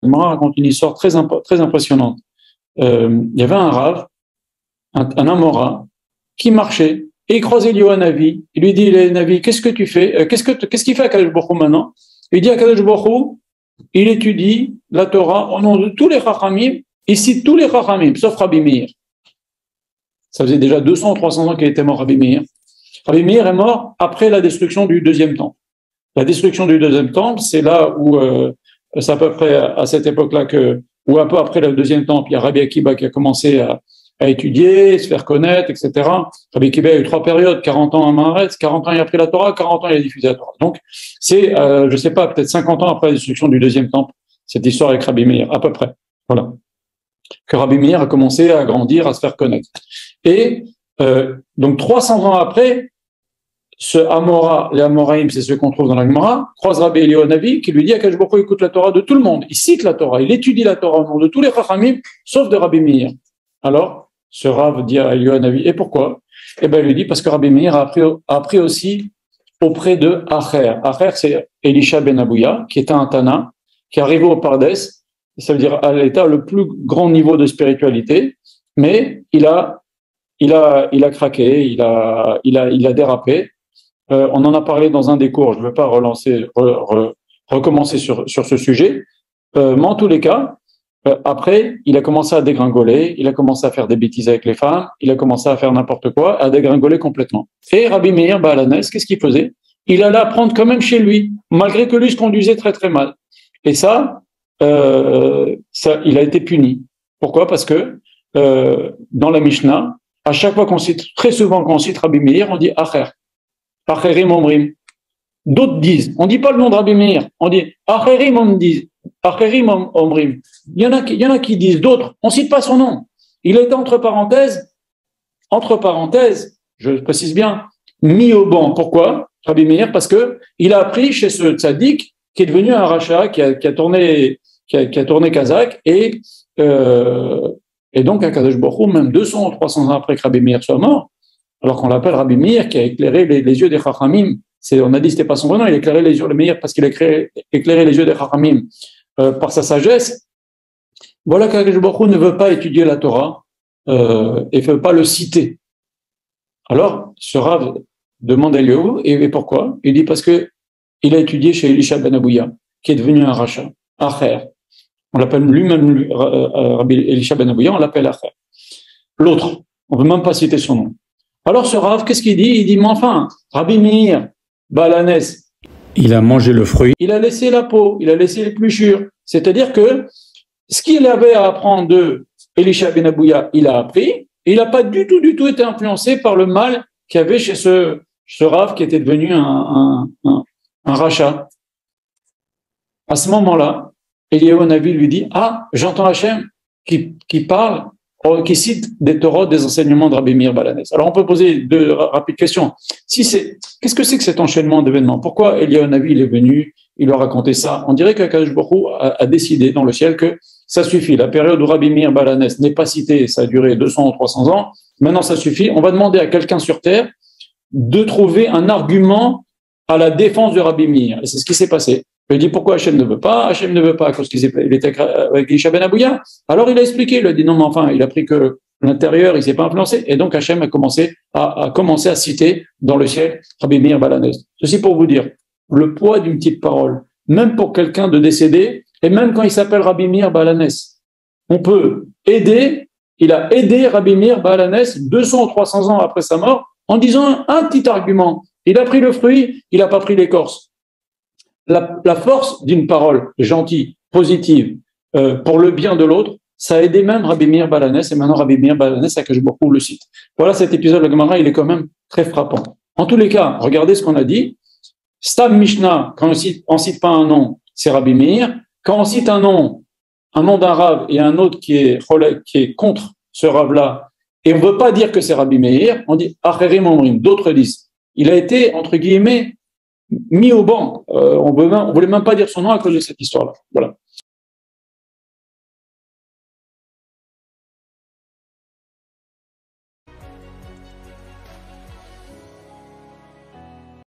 Gemara raconte une histoire très impressionnante. Il y avait un Rav, un Amora, qui marchait, et il croisait Eliyahu Navi. Il lui dit, Navi, qu'est-ce que tu fais? Qu'est-ce qu'il fait à Kadosh Baruch Hu maintenant? Il dit à Kadosh Baruch Hu, il étudie la Torah au nom de tous les Chachamim, il cite tous les Chachamim, sauf Rabbi Meir. Ça faisait déjà 200 ou 300 ans qu'il était mort, Rabbi Meir. Rabbi Meir est mort après la destruction du deuxième temple. La destruction du deuxième temple, c'est là où, c'est à peu près à cette époque-là ou un peu après le deuxième temple, il y a Rabbi Akiba qui a commencé à étudier, se faire connaître, etc. Rabbi Akiba a eu 3 périodes, 40 ans à Maaretz, 40 ans il a appris la Torah, 40 ans il a diffusé la Torah. Donc, c'est, je sais pas, peut-être 50 ans après la destruction du deuxième temple, cette histoire avec Rabbi Meir, à peu près. Voilà. Que Rabbi Meir a commencé à grandir, à se faire connaître. Et donc 300 ans après, ce Amora, les Amoraïm, c'est ceux qu'on trouve dans la Gemara, croise Rabbi Eliyahu Navi qui lui dit à Kadosh Baruch Hu écoute la Torah de tout le monde. Il cite la Torah, il étudie la Torah au nom de tous les Chachamim, sauf de Rabbi Meir. Alors, ce Rav dit à Eliyahu Navi, et pourquoi? Eh bien, il lui dit parce que Rabbi Meir a appris aussi auprès de Acher. Acher, c'est Elisha ben Abouya, qui était un Tana, qui est arrivé au Pardes, ça veut dire à l'état le plus grand niveau de spiritualité, mais il a craqué, il a dérapé. On en a parlé dans un des cours, je ne veux pas recommencer sur ce sujet, mais en tous les cas, après, il a commencé à dégringoler, il a commencé à faire des bêtises avec les femmes, il a commencé à faire n'importe quoi, à dégringoler complètement. Et Rabbi Meir Baalanes, qu'est-ce qu'il faisait? Il allait apprendre quand même chez lui, malgré que lui se conduisait très très mal. Et ça, il a été puni. Pourquoi? Parce que dans la Mishnah, à chaque fois très souvent quand on cite Rabbi Meir, on dit Acher. Acherim Omrim. D'autres disent, on ne dit pas le nom de Rabbi Meir, on dit Acherim Omrim. Il y en a qui disent d'autres, on ne cite pas son nom. Il était entre parenthèses, je précise bien, mis au banc. Pourquoi? Rabbi Meir, parce que il a appris chez ce tzaddik qui est devenu un rachat, qui a tourné Kazakh, et donc à Kadosh Baruch Hu, même 200 ou 300 ans après que Rabbi Meir soit mort, alors qu'on l'appelle Rabbi Meir, qui a éclairé les yeux des Chachamim. On a dit que c'était pas son vrai nom, il a éclairé les yeux de Meir parce qu'il a éclairé les yeux des Chachamim par sa sagesse. Voilà qu'Akadosh Baruch Hu ne veut pas étudier la Torah et ne veut pas le citer. Alors, ce Rav demande à Eliyahu, et pourquoi? Il dit parce que il a étudié chez Elisha ben Abouya, qui est devenu un rachat, Acher. On l'appelle lui-même Rabbi Elisha ben Abouya, on l'appelle Acher. L'autre, on ne veut même pas citer son nom. Alors ce Rav, qu'est-ce qu'il dit? Il dit, mais enfin, Rabbi Meir Baalanes, il a mangé le fruit, il a laissé la peau, il a laissé l'épluchure. C'est-à-dire que ce qu'il avait à apprendre de Elisha ben Abouya, il a appris, et il n'a pas du tout été influencé par le mal qu'il y avait chez ce Rav qui était devenu un rachat. À ce moment-là, Eliyahu Navi lui dit, ah, j'entends Hachem qui parle, qui cite des Torahs, des enseignements de Rabbi Meir Baalanes. Alors on peut poser 2 rapides questions. Qu'est-ce que c'est que cet enchaînement d'événements? Pourquoi Eliyahu Navi il est venu, il leur a raconté ça? On dirait qu'Akadosh Baruch Hu a décidé dans le ciel que ça suffit. La période où Rabbi Meir Baalanes n'est pas cité, ça a duré 200 ou 300 ans. Maintenant ça suffit. On va demander à quelqu'un sur terre de trouver un argument à la défense de Rabbi Meir. Et c'est ce qui s'est passé. Il dit pourquoi Hachem ne veut pas? Hachem ne veut pas à cause qu'il était avec Elisha ben Abouya. Alors il a expliqué, il a dit non, mais enfin, il a pris que l'intérieur, il s'est pas influencé. Et donc Hachem a commencé à citer dans le ciel Rabbi Meir Baalanes. Ceci pour vous dire le poids d'une petite parole, même pour quelqu'un de décédé, et même quand il s'appelle Rabbi Meir Baalanes, on peut aider. Il a aidé Rabbi Meir Baalanes 200 ou 300 ans après sa mort en disant un petit argument. Il a pris le fruit, il n'a pas pris l'écorce. La force d'une parole gentille, positive, pour le bien de l'autre, ça a aidé même Rabbi Meir Baalanes, et maintenant Rabbi Meir Baalanes, à que je beaucoup le cite. Voilà, cet épisode de la Gemara, il est quand même très frappant. En tous les cas, regardez ce qu'on a dit. Stam Mishnah, quand on cite pas un nom, c'est Rabbi Meir. Quand on cite un nom d'un Rav et un autre qui est contre ce Rav-là, et on ne veut pas dire que c'est Rabbi Meir, on dit Acherim Omrim, d'autres disent. Il a été, entre guillemets, mis au banc. On ne voulait même pas dire son nom à cause de cette histoire-là. Voilà.